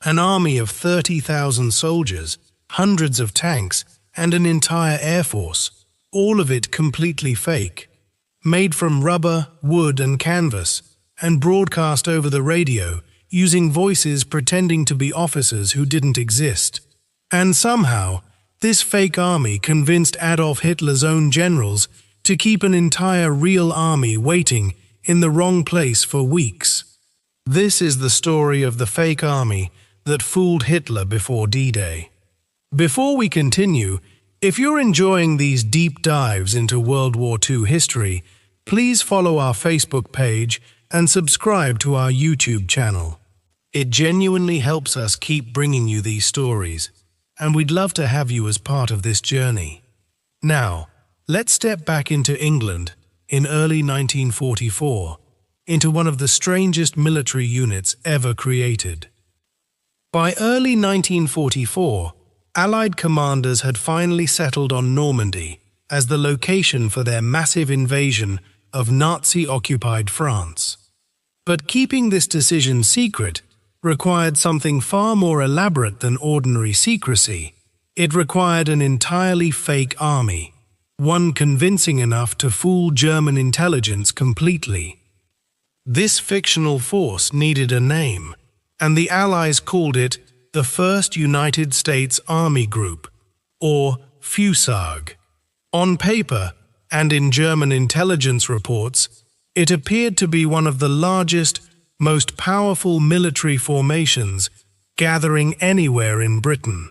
An army of 30,000 soldiers, hundreds of tanks, and an entire air force, all of it completely fake, made from rubber, wood, and canvas, and broadcast over the radio using voices pretending to be officers who didn't exist. And somehow, this fake army convinced Adolf Hitler's own generals to keep an entire real army waiting in the wrong place for weeks. This is the story of the fake army that fooled Hitler before D-Day. Before we continue, if you're enjoying these deep dives into World War II history, please follow our Facebook page and subscribe to our YouTube channel. It genuinely helps us keep bringing you these stories, and we'd love to have you as part of this journey. Now, let's step back into England in early 1944, into one of the strangest military units ever created. By early 1944, Allied commanders had finally settled on Normandy as the location for their massive invasion of Nazi-occupied France. But keeping this decision secret required something far more elaborate than ordinary secrecy. It required an entirely fake army, one convincing enough to fool German intelligence completely. This fictional force needed a name, and the Allies called it the First United States Army Group, or FUSAG. On paper, and in German intelligence reports, it appeared to be one of the largest, most powerful military formations gathering anywhere in Britain.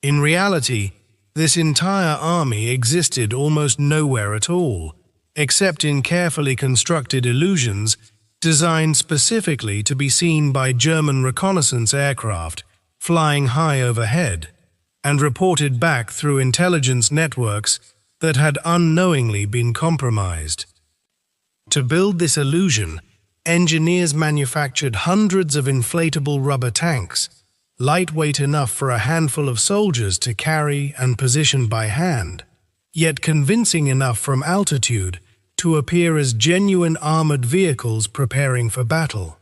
In reality, this entire army existed almost nowhere at all, except in carefully constructed illusions designed specifically to be seen by German reconnaissance aircraft flying high overhead, and reported back through intelligence networks that had unknowingly been compromised. To build this illusion, engineers manufactured hundreds of inflatable rubber tanks, lightweight enough for a handful of soldiers to carry and position by hand, yet convincing enough from altitude to appear as genuine armored vehicles preparing for battle.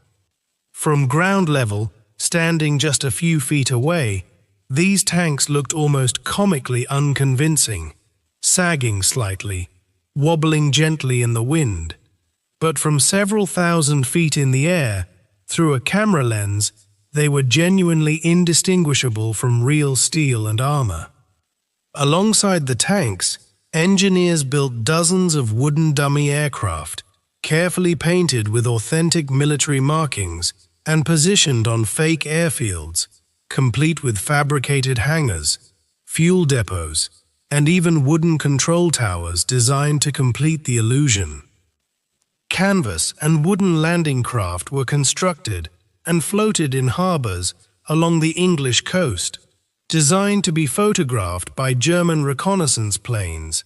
From ground level, standing just a few feet away, these tanks looked almost comically unconvincing, sagging slightly, wobbling gently in the wind. But from several thousand feet in the air, through a camera lens, they were genuinely indistinguishable from real steel and armor. Alongside the tanks, engineers built dozens of wooden dummy aircraft, carefully painted with authentic military markings and positioned on fake airfields, complete with fabricated hangars, fuel depots, and even wooden control towers designed to complete the illusion. Canvas and wooden landing craft were constructed and floated in harbors along the English coast, designed to be photographed by German reconnaissance planes,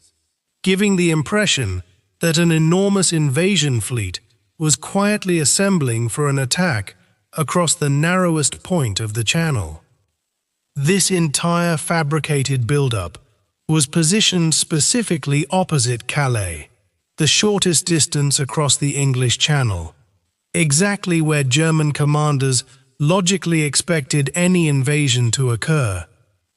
giving the impression that an enormous invasion fleet was quietly assembling for an attack across the narrowest point of the channel. This entire fabricated buildup was positioned specifically opposite Calais, the shortest distance across the English Channel, exactly where German commanders logically expected any invasion to occur,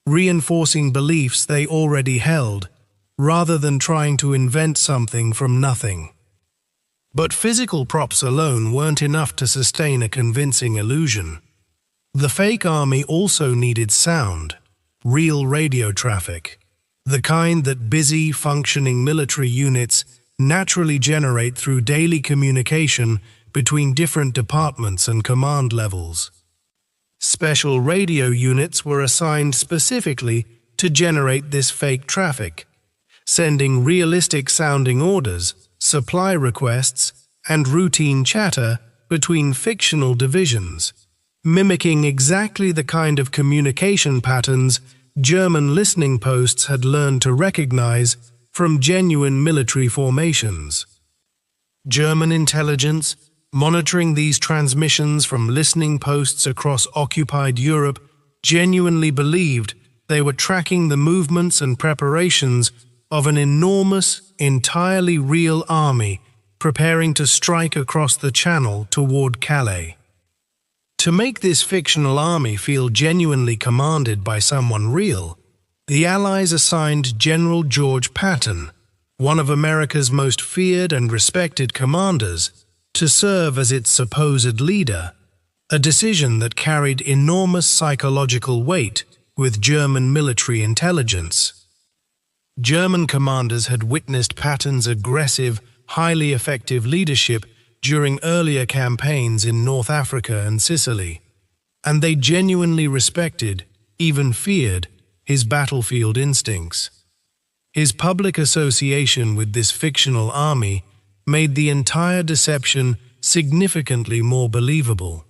reinforcing beliefs they already held, rather than trying to invent something from nothing. But physical props alone weren't enough to sustain a convincing illusion. The fake army also needed sound, real radio traffic, the kind that busy, functioning military units naturally generate through daily communication between different departments and command levels. Special radio units were assigned specifically to generate this fake traffic, sending realistic-sounding orders, supply requests, and routine chatter between fictional divisions, mimicking exactly the kind of communication patterns German listening posts had learned to recognize from genuine military formations. German intelligence, monitoring these transmissions from listening posts across occupied Europe, genuinely believed they were tracking the movements and preparations of an enormous, entirely real army preparing to strike across the Channel toward Calais. To make this fictional army feel genuinely commanded by someone real, the Allies assigned General George Patton, one of America's most feared and respected commanders, to serve as its supposed leader, a decision that carried enormous psychological weight with German military intelligence. German commanders had witnessed Patton's aggressive, highly effective leadership during earlier campaigns in North Africa and Sicily, and they genuinely respected, even feared, his battlefield instincts. His public association with this fictional army made the entire deception significantly more believable.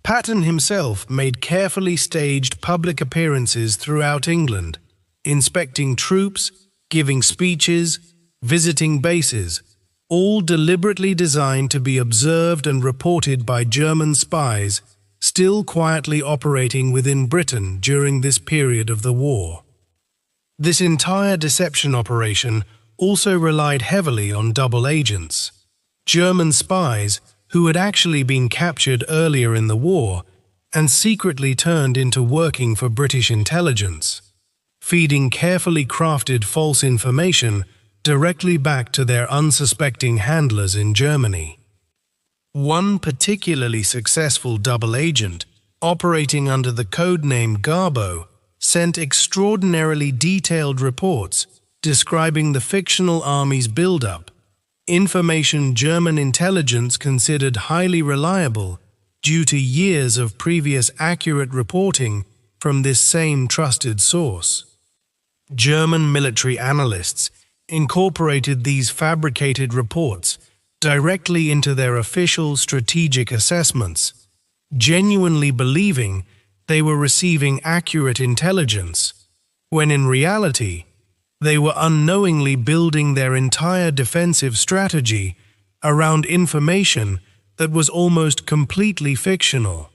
Patton himself made carefully staged public appearances throughout England, inspecting troops, giving speeches, visiting bases, all deliberately designed to be observed and reported by German spies still quietly operating within Britain during this period of the war. This entire deception operation also relied heavily on double agents, German spies who had actually been captured earlier in the war and secretly turned into working for British intelligence, feeding carefully crafted false information directly back to their unsuspecting handlers in Germany. One particularly successful double agent, operating under the codename Garbo, sent extraordinarily detailed reports describing the fictional army's buildup, information German intelligence considered highly reliable due to years of previous accurate reporting from this same trusted source. German military analysts incorporated these fabricated reports directly into their official strategic assessments, genuinely believing they were receiving accurate intelligence, when in reality, they were unknowingly building their entire defensive strategy around information that was almost completely fictional.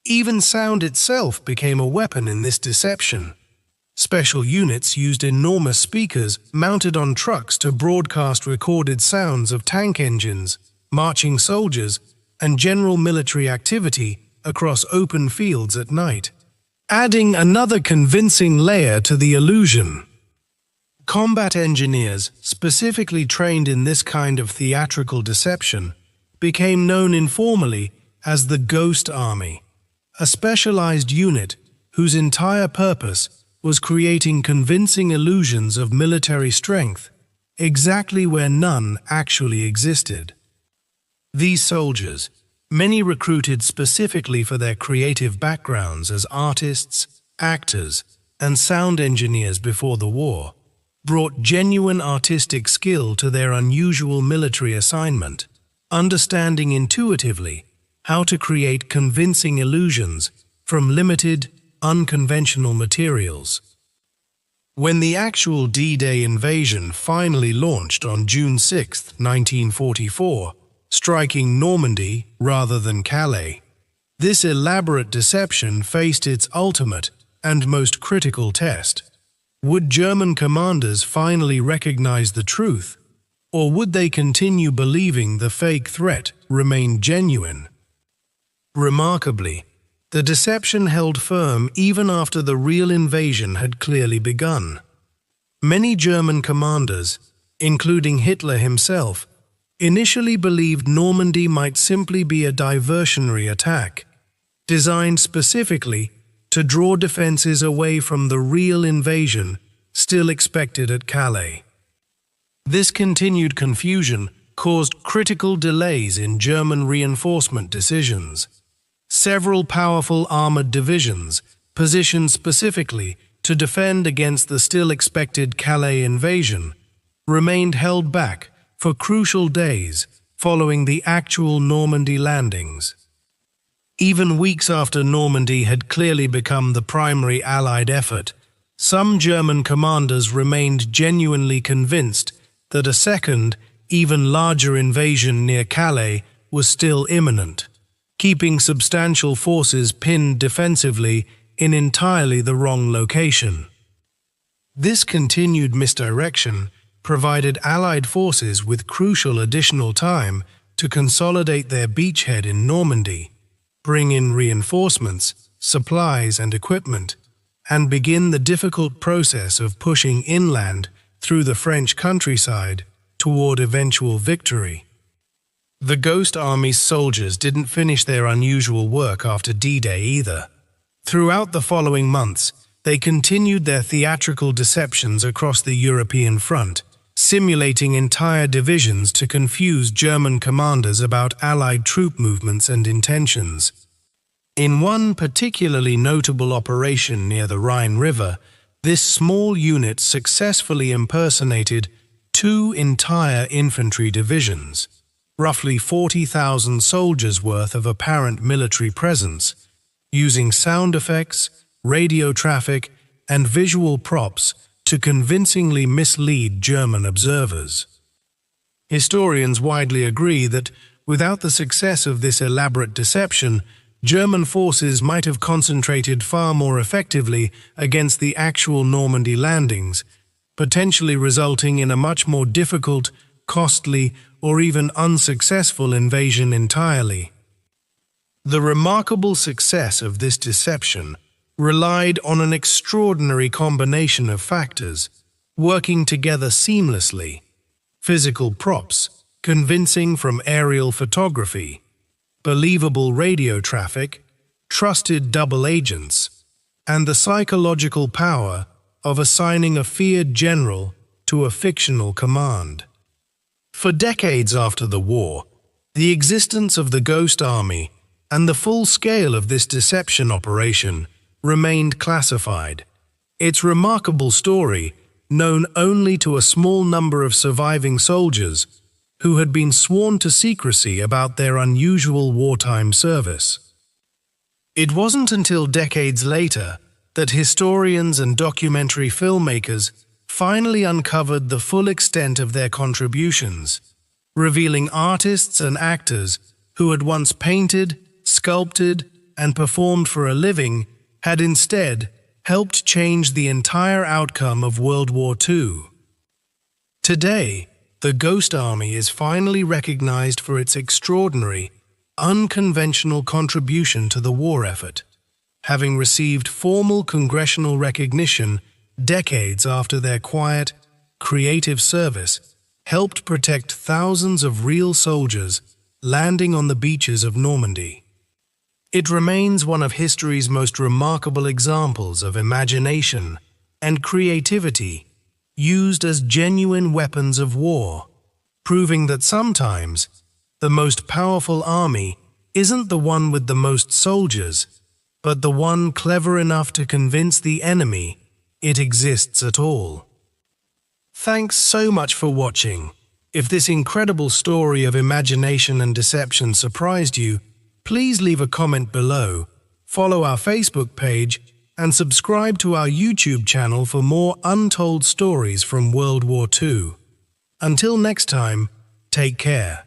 Even sound itself became a weapon in this deception. Special units used enormous speakers mounted on trucks to broadcast recorded sounds of tank engines, marching soldiers, and general military activity across open fields at night, adding another convincing layer to the illusion. Combat engineers, specifically trained in this kind of theatrical deception, became known informally as the Ghost Army, a specialized unit whose entire purpose was creating convincing illusions of military strength, exactly where none actually existed. These soldiers, many recruited specifically for their creative backgrounds as artists, actors, and sound engineers before the war, brought genuine artistic skill to their unusual military assignment, understanding intuitively how to create convincing illusions from limited, unconventional materials. When the actual D-Day invasion finally launched on June 6, 1944, striking Normandy rather than Calais, this elaborate deception faced its ultimate and most critical test. Would German commanders finally recognize the truth, or would they continue believing the fake threat remained genuine? Remarkably, the deception held firm even after the real invasion had clearly begun. Many German commanders, including Hitler himself, initially believed Normandy might simply be a diversionary attack, designed specifically to draw defenses away from the real invasion still expected at Calais. This continued confusion caused critical delays in German reinforcement decisions. Several powerful armored divisions, positioned specifically to defend against the still expected Calais invasion, remained held back for crucial days following the actual Normandy landings. Even weeks after Normandy had clearly become the primary Allied effort, some German commanders remained genuinely convinced that a second, even larger invasion near Calais was still imminent, keeping substantial forces pinned defensively in entirely the wrong location. This continued misdirection provided Allied forces with crucial additional time to consolidate their beachhead in Normandy, bring in reinforcements, supplies, and equipment, and begin the difficult process of pushing inland through the French countryside toward eventual victory. The Ghost Army's soldiers didn't finish their unusual work after D-Day either. Throughout the following months, they continued their theatrical deceptions across the European front, simulating entire divisions to confuse German commanders about Allied troop movements and intentions. In one particularly notable operation near the Rhine River, this small unit successfully impersonated 2 entire infantry divisions, roughly 40,000 soldiers' worth of apparent military presence, using sound effects, radio traffic, and visual props to convincingly mislead German observers. Historians widely agree that, without the success of this elaborate deception, German forces might have concentrated far more effectively against the actual Normandy landings, potentially resulting in a much more difficult, costly, or even unsuccessful invasion entirely. The remarkable success of this deception relied on an extraordinary combination of factors, working together seamlessly: physical props, convincing from aerial photography, believable radio traffic, trusted double agents, and the psychological power of assigning a feared general to a fictional command. For decades after the war, the existence of the Ghost Army and the full scale of this deception operation remained classified. Its remarkable story, known only to a small number of surviving soldiers who had been sworn to secrecy about their unusual wartime service. It wasn't until decades later that historians and documentary filmmakers finally uncovered the full extent of their contributions, revealing artists and actors who had once painted, sculpted, and performed for a living had instead helped change the entire outcome of World War II. Today, the Ghost Army is finally recognized for its extraordinary, unconventional contribution to the war effort, having received formal congressional recognition decades after their quiet, creative service helped protect thousands of real soldiers landing on the beaches of Normandy. It remains one of history's most remarkable examples of imagination and creativity used as genuine weapons of war, proving that sometimes the most powerful army isn't the one with the most soldiers, but the one clever enough to convince the enemy it exists at all. Thanks so much for watching. If this incredible story of imagination and deception surprised you, please leave a comment below, follow our Facebook page, and subscribe to our YouTube channel for more untold stories from World War II. Until next time, take care.